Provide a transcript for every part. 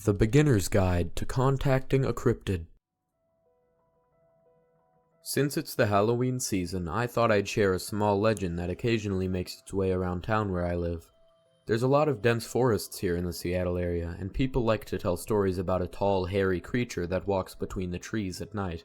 The Beginner's Guide to Contacting a Cryptid. Since it's the Halloween season, I thought I'd share a small legend that occasionally makes its way around town where I live. There's a lot of dense forests here in the Seattle area, and people like to tell stories about a tall, hairy creature that walks between the trees at night.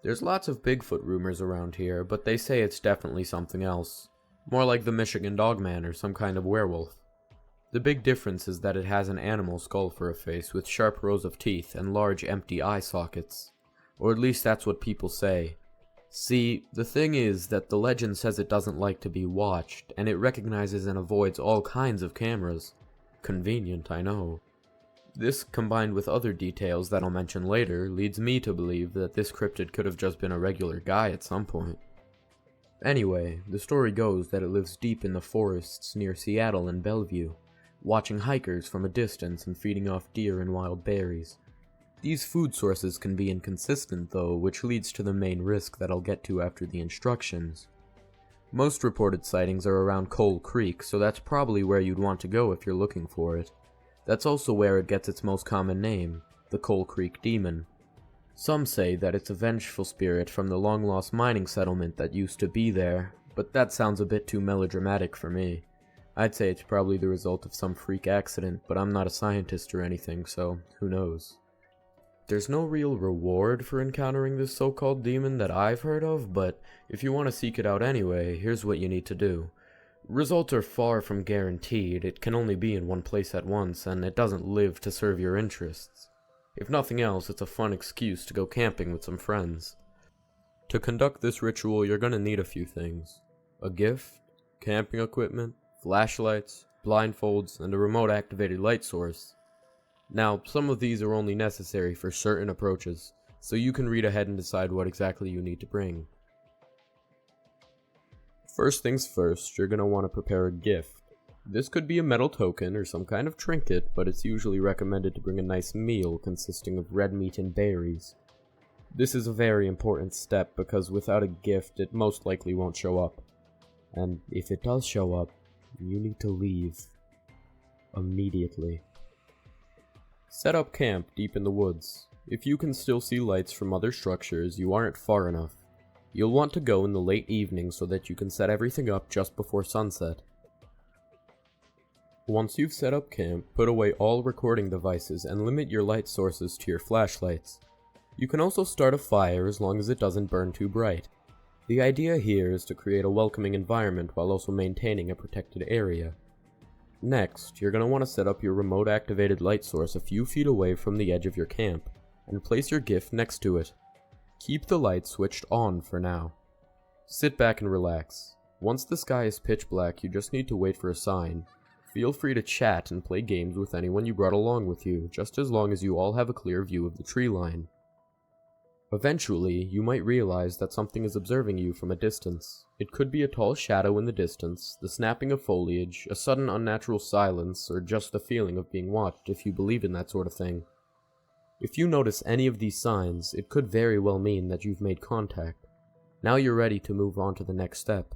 There's lots of Bigfoot rumors around here, but they say it's definitely something else. More like the Michigan Dogman or some kind of werewolf. The big difference is that it has an animal skull for a face with sharp rows of teeth and large empty eye sockets. Or at least that's what people say. See, the thing is that the legend says it doesn't like to be watched, and it recognizes and avoids all kinds of cameras. Convenient, I know. This, combined with other details that I'll mention later, leads me to believe that this cryptid could have just been a regular guy at some point. Anyway, the story goes that it lives deep in the forests near Seattle and Bellevue, watching hikers from a distance and feeding off deer and wild berries. These food sources can be inconsistent though, which leads to the main risk that I'll get to after the instructions. Most reported sightings are around Coal Creek, so that's probably where you'd want to go if you're looking for it. That's also where it gets its most common name, the Coal Creek Demon. Some say that it's a vengeful spirit from the long-lost mining settlement that used to be there, but that sounds a bit too melodramatic for me. I'd say it's probably the result of some freak accident, but I'm not a scientist or anything, so who knows. There's no real reward for encountering this so-called demon that I've heard of, but if you want to seek it out anyway, here's what you need to do. Results are far from guaranteed, it can only be in one place at once, and it doesn't live to serve your interests. If nothing else, it's a fun excuse to go camping with some friends. To conduct this ritual, you're gonna need a few things. A gift, camping equipment, flashlights, blindfolds, and a remote-activated light source. Now, some of these are only necessary for certain approaches, so you can read ahead and decide what exactly you need to bring. First things first, you're going to want to prepare a gift. This could be a metal token or some kind of trinket, but it's usually recommended to bring a nice meal consisting of red meat and berries. This is a very important step because without a gift, it most likely won't show up. And if it does show up, you need to leave. Immediately. Set up camp deep in the woods. If you can still see lights from other structures, you aren't far enough. You'll want to go in the late evening so that you can set everything up just before sunset. Once you've set up camp, put away all recording devices and limit your light sources to your flashlights. You can also start a fire as long as it doesn't burn too bright. The idea here is to create a welcoming environment while also maintaining a protected area. Next, you're going to want to set up your remote-activated light source a few feet away from the edge of your camp, and place your gift next to it. Keep the light switched on for now. Sit back and relax. Once the sky is pitch black, you just need to wait for a sign. Feel free to chat and play games with anyone you brought along with you, just as long as you all have a clear view of the tree line. Eventually, you might realize that something is observing you from a distance. It could be a tall shadow in the distance, the snapping of foliage, a sudden unnatural silence, or just the feeling of being watched if you believe in that sort of thing. If you notice any of these signs, it could very well mean that you've made contact. Now you're ready to move on to the next step.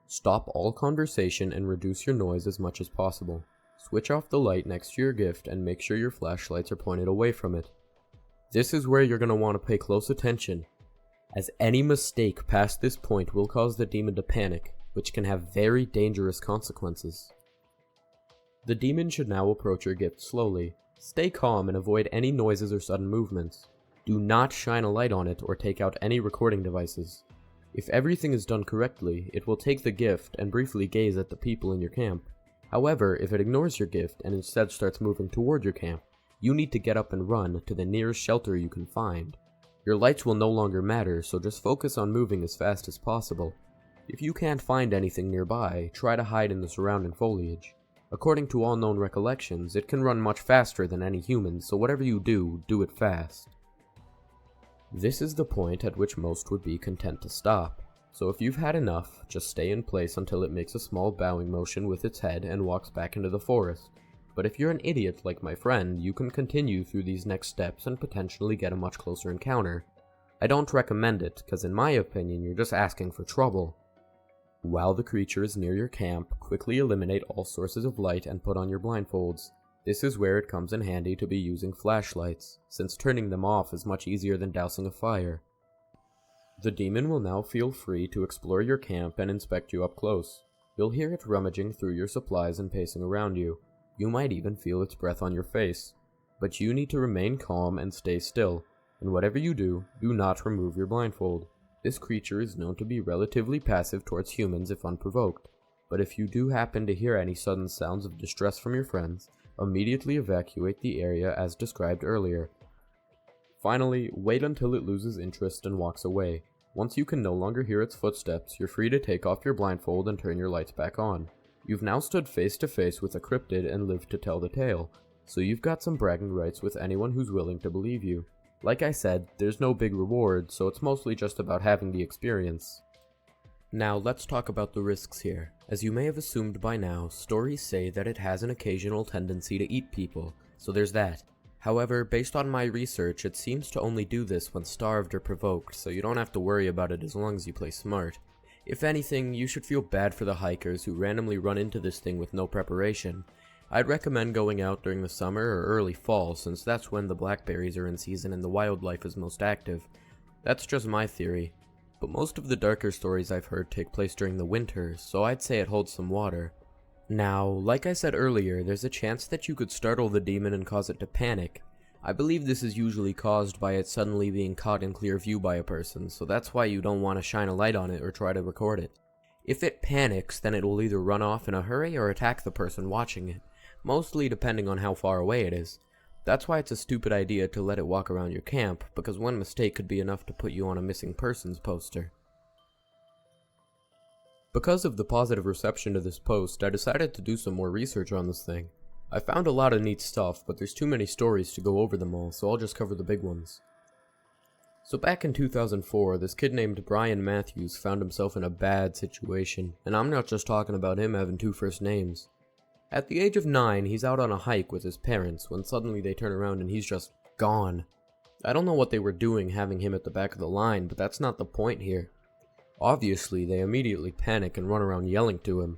Stop all conversation and reduce your noise as much as possible. Switch off the light next to your gift and make sure your flashlights are pointed away from it. This is where you're going to want to pay close attention, as any mistake past this point will cause the demon to panic, which can have very dangerous consequences. The demon should now approach your gift slowly. Stay calm and avoid any noises or sudden movements. Do not shine a light on it or take out any recording devices. If everything is done correctly, it will take the gift and briefly gaze at the people in your camp. However, if it ignores your gift and instead starts moving toward your camp, you need to get up and run to the nearest shelter you can find. Your lights will no longer matter, so just focus on moving as fast as possible. If you can't find anything nearby, try to hide in the surrounding foliage. According to all known recollections, it can run much faster than any human, so whatever you do, do it fast. This is the point at which most would be content to stop. So if you've had enough, just stay in place until it makes a small bowing motion with its head and walks back into the forest. But if you're an idiot like my friend, you can continue through these next steps and potentially get a much closer encounter. I don't recommend it, because in my opinion, you're just asking for trouble. While the creature is near your camp, quickly eliminate all sources of light and put on your blindfolds. This is where it comes in handy to be using flashlights, since turning them off is much easier than dousing a fire. The demon will now feel free to explore your camp and inspect you up close. You'll hear it rummaging through your supplies and pacing around you. You might even feel its breath on your face. But you need to remain calm and stay still, and whatever you do, do not remove your blindfold. This creature is known to be relatively passive towards humans if unprovoked, but if you do happen to hear any sudden sounds of distress from your friends, immediately evacuate the area as described earlier. Finally, wait until it loses interest and walks away. Once you can no longer hear its footsteps, you're free to take off your blindfold and turn your lights back on. You've now stood face to face with a cryptid and lived to tell the tale, so you've got some bragging rights with anyone who's willing to believe you. Like I said, there's no big reward, so it's mostly just about having the experience. Now let's talk about the risks here. As you may have assumed by now, stories say that it has an occasional tendency to eat people, so there's that. However, based on my research, it seems to only do this when starved or provoked, so you don't have to worry about it as long as you play smart. If anything, you should feel bad for the hikers who randomly run into this thing with no preparation. I'd recommend going out during the summer or early fall, since that's when the blackberries are in season and the wildlife is most active. That's just my theory, but most of the darker stories I've heard take place during the winter, so I'd say it holds some water. Now, like I said earlier, there's a chance that you could startle the demon and cause it to panic. I believe this is usually caused by it suddenly being caught in clear view by a person, so that's why you don't want to shine a light on it or try to record it. If it panics, then it will either run off in a hurry or attack the person watching it, mostly depending on how far away it is. That's why it's a stupid idea to let it walk around your camp, because one mistake could be enough to put you on a missing persons poster. Because of the positive reception to this post, I decided to do some more research on this thing. I found a lot of neat stuff, but there's too many stories to go over them all, so I'll just cover the big ones. So back in 2004, this kid named Brian Matthews found himself in a bad situation, and I'm not just talking about him having 2 first names. At the age of 9, he's out on a hike with his parents, when suddenly they turn around and he's just gone. I don't know what they were doing having him at the back of the line, but that's not the point here. Obviously, they immediately panic and run around yelling to him,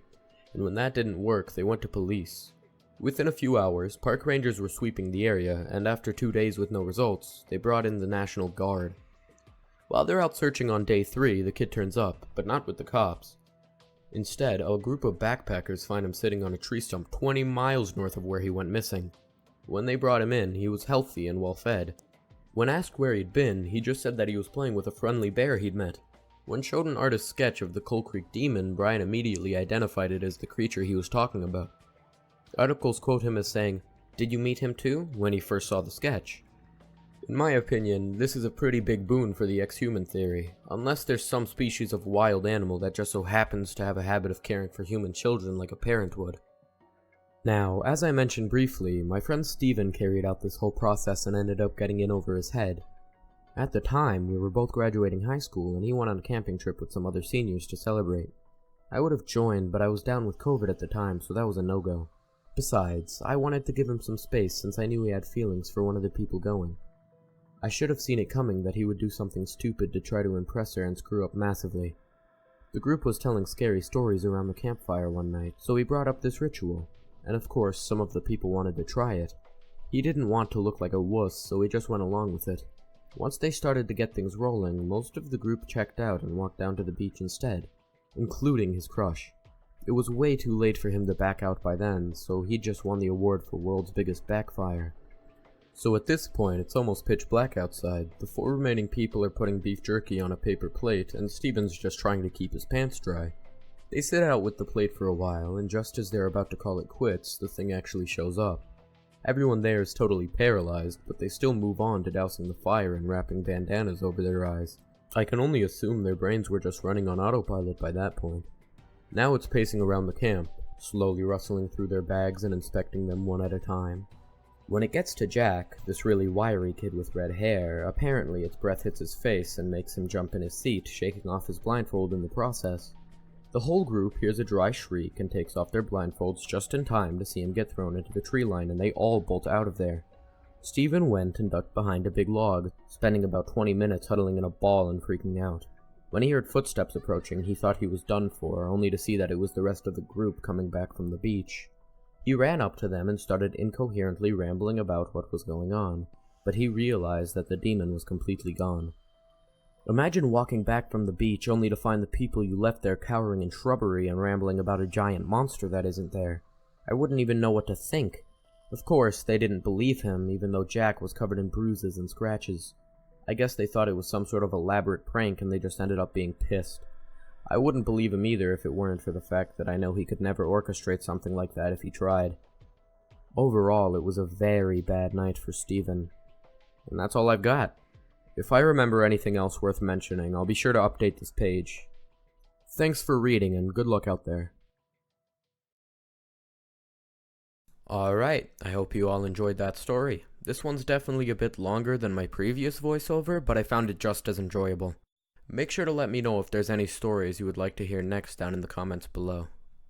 and when that didn't work, they went to police. Within a few hours, park rangers were sweeping the area, and after 2 days with no results, they brought in the National Guard. While they're out searching on day 3, the kid turns up, but not with the cops. Instead, a group of backpackers find him sitting on a tree stump 20 miles north of where he went missing. When they brought him in, he was healthy and well fed. When asked where he'd been, he just said that he was playing with a friendly bear he'd met. When shown an artist's sketch of the Coal Creek demon, Brian immediately identified it as the creature he was talking about. Articles quote him as saying, "Did you meet him too?" when he first saw the sketch. In my opinion, this is a pretty big boon for the ex-human theory, unless there's some species of wild animal that just so happens to have a habit of caring for human children like a parent would. Now, as I mentioned briefly, my friend Steven carried out this whole process and ended up getting in over his head. At the time, we were both graduating high school and he went on a camping trip with some other seniors to celebrate. I would have joined, but I was down with COVID at the time, so that was a no-go. Besides, I wanted to give him some space since I knew he had feelings for one of the people going. I should have seen it coming that he would do something stupid to try to impress her and screw up massively. The group was telling scary stories around the campfire one night, so he brought up this ritual, and of course some of the people wanted to try it. He didn't want to look like a wuss, so he just went along with it. Once they started to get things rolling, most of the group checked out and walked down to the beach instead, including his crush. It was way too late for him to back out by then, so he just won the award for world's biggest backfire. So at this point, it's almost pitch black outside. The 4 remaining people are putting beef jerky on a paper plate, and Steven's just trying to keep his pants dry. They sit out with the plate for a while, and just as they're about to call it quits, the thing actually shows up. Everyone there is totally paralyzed, but they still move on to dousing the fire and wrapping bandanas over their eyes. I can only assume their brains were just running on autopilot by that point. Now it's pacing around the camp, slowly rustling through their bags and inspecting them one at a time. When it gets to Jack, this really wiry kid with red hair, apparently its breath hits his face and makes him jump in his seat, shaking off his blindfold in the process. The whole group hears a dry shriek and takes off their blindfolds just in time to see him get thrown into the tree line, and they all bolt out of there. Steven went and ducked behind a big log, spending about 20 minutes huddling in a ball and freaking out. When he heard footsteps approaching, he thought he was done for, only to see that it was the rest of the group coming back from the beach. He ran up to them and started incoherently rambling about what was going on, but he realized that the demon was completely gone. Imagine walking back from the beach only to find the people you left there cowering in shrubbery and rambling about a giant monster that isn't there. I wouldn't even know what to think. Of course, they didn't believe him, even though Jack was covered in bruises and scratches. I guess they thought it was some sort of elaborate prank and they just ended up being pissed. I wouldn't believe him either if it weren't for the fact that I know he could never orchestrate something like that if he tried. Overall, it was a very bad night for Steven. And that's all I've got. If I remember anything else worth mentioning, I'll be sure to update this page. Thanks for reading and good luck out there. Alright, I hope you all enjoyed that story. This one's definitely a bit longer than my previous voiceover, but I found it just as enjoyable. Make sure to let me know if there's any stories you would like to hear next down in the comments below.